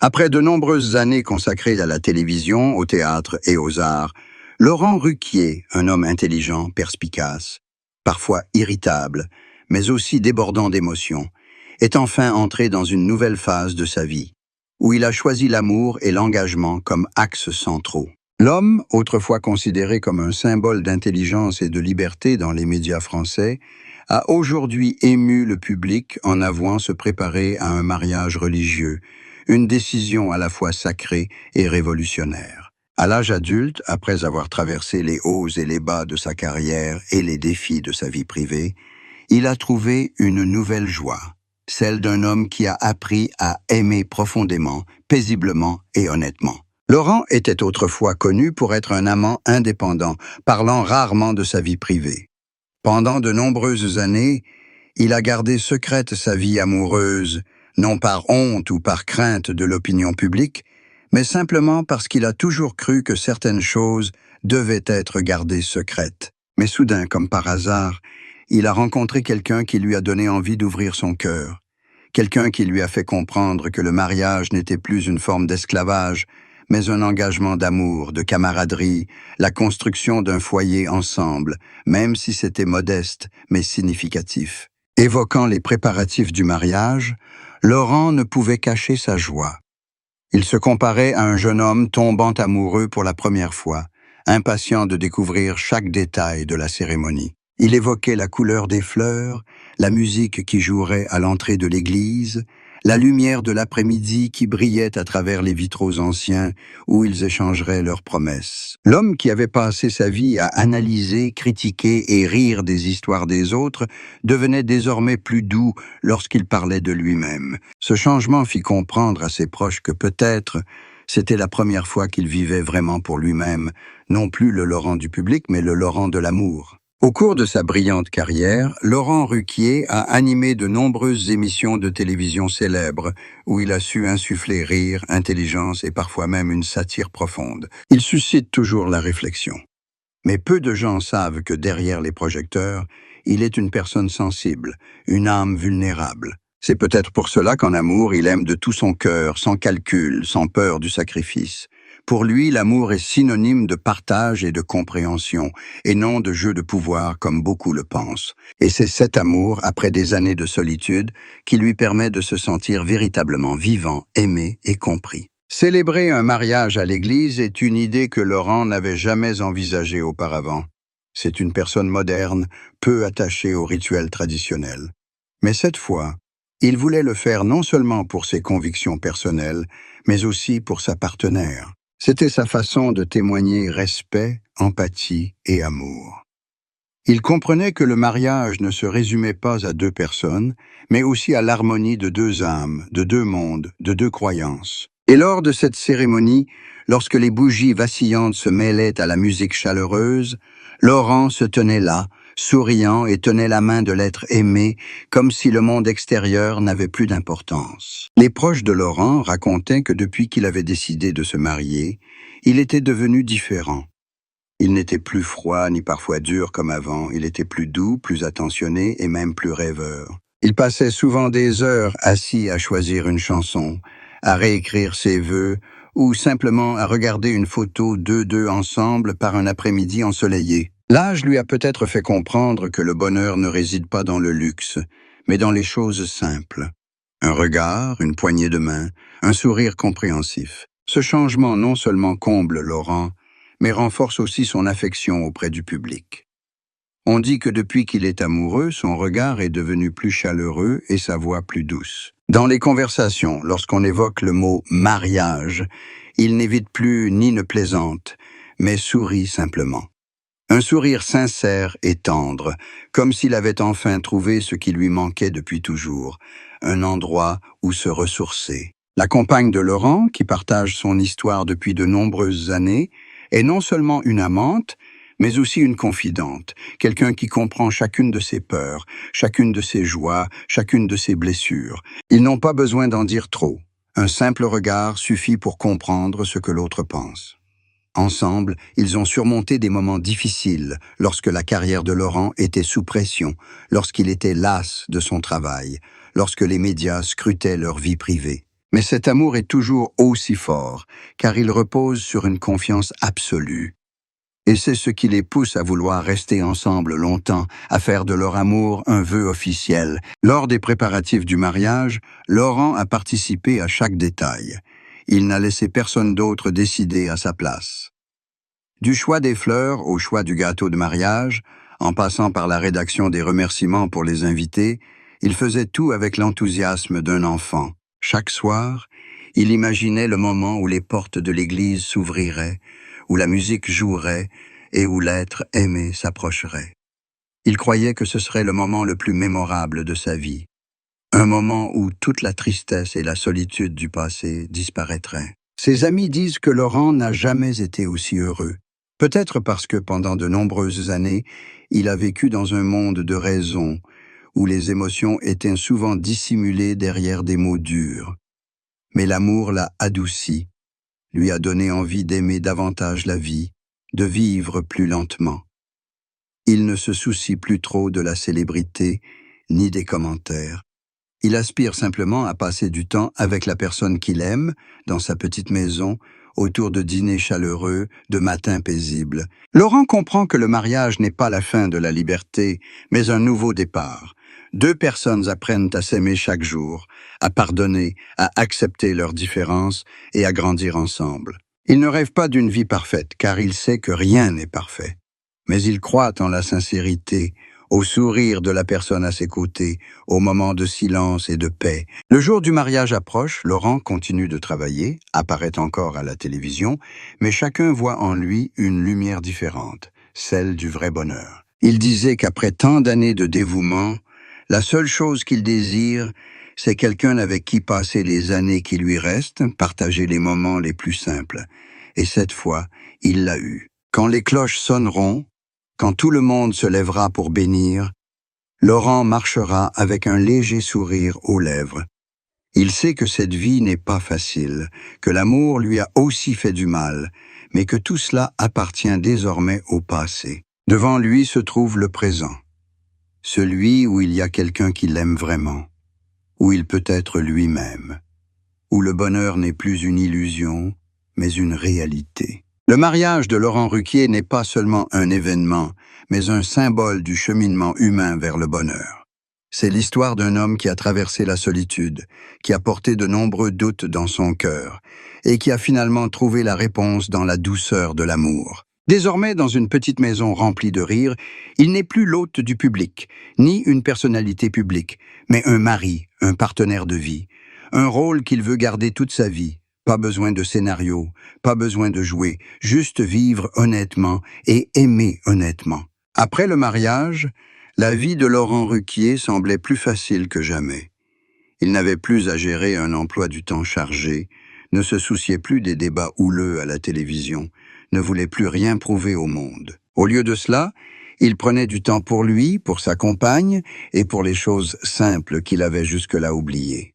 Après de nombreuses années consacrées à la télévision, au théâtre et aux arts, Laurent Ruquier, un homme intelligent, perspicace, parfois irritable, mais aussi débordant d'émotions, est enfin entré dans une nouvelle phase de sa vie, où il a choisi l'amour et l'engagement comme axes centraux. L'homme, autrefois considéré comme un symbole d'intelligence et de liberté dans les médias français, a aujourd'hui ému le public en avouant se préparer à un mariage religieux, une décision à la fois sacrée et révolutionnaire. À l'âge adulte, après avoir traversé les hauts et les bas de sa carrière et les défis de sa vie privée, il a trouvé une nouvelle joie, celle d'un homme qui a appris à aimer profondément, paisiblement et honnêtement. Laurent était autrefois connu pour être un amant indépendant, parlant rarement de sa vie privée. Pendant de nombreuses années, il a gardé secrète sa vie amoureuse, non par honte ou par crainte de l'opinion publique, mais simplement parce qu'il a toujours cru que certaines choses devaient être gardées secrètes. Mais soudain, comme par hasard, il a rencontré quelqu'un qui lui a donné envie d'ouvrir son cœur, quelqu'un qui lui a fait comprendre que le mariage n'était plus une forme d'esclavage, mais un engagement d'amour, de camaraderie, la construction d'un foyer ensemble, même si c'était modeste, mais significatif. Évoquant les préparatifs du mariage, Laurent ne pouvait cacher sa joie. Il se comparait à un jeune homme tombant amoureux pour la première fois, impatient de découvrir chaque détail de la cérémonie. Il évoquait la couleur des fleurs, la musique qui jouerait à l'entrée de l'église, la lumière de l'après-midi qui brillait à travers les vitraux anciens où ils échangeraient leurs promesses. L'homme qui avait passé sa vie à analyser, critiquer et rire des histoires des autres devenait désormais plus doux lorsqu'il parlait de lui-même. Ce changement fit comprendre à ses proches que peut-être c'était la première fois qu'il vivait vraiment pour lui-même, non plus le Laurent du public, mais le Laurent de l'amour. Au cours de sa brillante carrière, Laurent Ruquier a animé de nombreuses émissions de télévision célèbres où il a su insuffler rire, intelligence et parfois même une satire profonde. Il suscite toujours la réflexion. Mais peu de gens savent que derrière les projecteurs, il est une personne sensible, une âme vulnérable. C'est peut-être pour cela qu'en amour, il aime de tout son cœur, sans calcul, sans peur du sacrifice. Pour lui, l'amour est synonyme de partage et de compréhension, et non de jeu de pouvoir comme beaucoup le pensent. Et c'est cet amour, après des années de solitude, qui lui permet de se sentir véritablement vivant, aimé et compris. Célébrer un mariage à l'église est une idée que Laurent n'avait jamais envisagée auparavant. C'est une personne moderne, peu attachée aux rituels traditionnels. Mais cette fois, il voulait le faire non seulement pour ses convictions personnelles, mais aussi pour sa partenaire. C'était sa façon de témoigner respect, empathie et amour. Il comprenait que le mariage ne se résumait pas à deux personnes, mais aussi à l'harmonie de deux âmes, de deux mondes, de deux croyances. Et lors de cette cérémonie, lorsque les bougies vacillantes se mêlaient à la musique chaleureuse, Laurent se tenait là, souriant et tenait la main de l'être aimé, comme si le monde extérieur n'avait plus d'importance. Les proches de Laurent racontaient que depuis qu'il avait décidé de se marier, il était devenu différent. Il n'était plus froid ni parfois dur comme avant, il était plus doux, plus attentionné et même plus rêveur. Il passait souvent des heures assis à choisir une chanson, à réécrire ses vœux ou simplement à regarder une photo d'eux ensemble par un après-midi ensoleillé. L'âge lui a peut-être fait comprendre que le bonheur ne réside pas dans le luxe, mais dans les choses simples. Un regard, une poignée de main, un sourire compréhensif. Ce changement non seulement comble Laurent, mais renforce aussi son affection auprès du public. On dit que depuis qu'il est amoureux, son regard est devenu plus chaleureux et sa voix plus douce. Dans les conversations, lorsqu'on évoque le mot « mariage », il n'évite plus ni ne plaisante, mais sourit simplement. Un sourire sincère et tendre, comme s'il avait enfin trouvé ce qui lui manquait depuis toujours, un endroit où se ressourcer. La compagne de Laurent, qui partage son histoire depuis de nombreuses années, est non seulement une amante, mais aussi une confidente, quelqu'un qui comprend chacune de ses peurs, chacune de ses joies, chacune de ses blessures. Ils n'ont pas besoin d'en dire trop. Un simple regard suffit pour comprendre ce que l'autre pense. Ensemble, ils ont surmonté des moments difficiles lorsque la carrière de Laurent était sous pression, lorsqu'il était las de son travail, lorsque les médias scrutaient leur vie privée. Mais cet amour est toujours aussi fort, car il repose sur une confiance absolue. Et c'est ce qui les pousse à vouloir rester ensemble longtemps, à faire de leur amour un vœu officiel. Lors des préparatifs du mariage, Laurent a participé à chaque détail. Il n'a laissé personne d'autre décider à sa place. Du choix des fleurs au choix du gâteau de mariage, en passant par la rédaction des remerciements pour les invités, il faisait tout avec l'enthousiasme d'un enfant. Chaque soir, il imaginait le moment où les portes de l'église s'ouvriraient, où la musique jouerait et où l'être aimé s'approcherait. Il croyait que ce serait le moment le plus mémorable de sa vie, un moment où toute la tristesse et la solitude du passé disparaîtraient. Ses amis disent que Laurent n'a jamais été aussi heureux, peut-être parce que pendant de nombreuses années, il a vécu dans un monde de raison, où les émotions étaient souvent dissimulées derrière des mots durs. Mais l'amour l'a adouci, lui a donné envie d'aimer davantage la vie, de vivre plus lentement. Il ne se soucie plus trop de la célébrité, ni des commentaires. Il aspire simplement à passer du temps avec la personne qu'il aime, dans sa petite maison, autour de dîners chaleureux, de matins paisibles. Laurent comprend que le mariage n'est pas la fin de la liberté, mais un nouveau départ. Deux personnes apprennent à s'aimer chaque jour, à pardonner, à accepter leurs différences et à grandir ensemble. Il ne rêve pas d'une vie parfaite, car il sait que rien n'est parfait. Mais il croit en la sincérité, au sourire de la personne à ses côtés, aux moments de silence et de paix. Le jour du mariage approche, Laurent continue de travailler, apparaît encore à la télévision, mais chacun voit en lui une lumière différente, celle du vrai bonheur. Il disait qu'après tant d'années de dévouement, la seule chose qu'il désire, c'est quelqu'un avec qui passer les années qui lui restent, partager les moments les plus simples. Et cette fois, il l'a eu. Quand les cloches sonneront, quand tout le monde se lèvera pour bénir, Laurent marchera avec un léger sourire aux lèvres. Il sait que cette vie n'est pas facile, que l'amour lui a aussi fait du mal, mais que tout cela appartient désormais au passé. Devant lui se trouve le présent, celui où il y a quelqu'un qui l'aime vraiment, où il peut être lui-même, où le bonheur n'est plus une illusion, mais une réalité. Le mariage de Laurent Ruquier n'est pas seulement un événement, mais un symbole du cheminement humain vers le bonheur. C'est l'histoire d'un homme qui a traversé la solitude, qui a porté de nombreux doutes dans son cœur, et qui a finalement trouvé la réponse dans la douceur de l'amour. Désormais, dans une petite maison remplie de rires, il n'est plus l'hôte du public, ni une personnalité publique, mais un mari, un partenaire de vie, un rôle qu'il veut garder toute sa vie. Pas besoin de scénario, pas besoin de jouer, juste vivre honnêtement et aimer honnêtement. Après le mariage, la vie de Laurent Ruquier semblait plus facile que jamais. Il n'avait plus à gérer un emploi du temps chargé, ne se souciait plus des débats houleux à la télévision, ne voulait plus rien prouver au monde. Au lieu de cela, il prenait du temps pour lui, pour sa compagne et pour les choses simples qu'il avait jusque-là oubliées.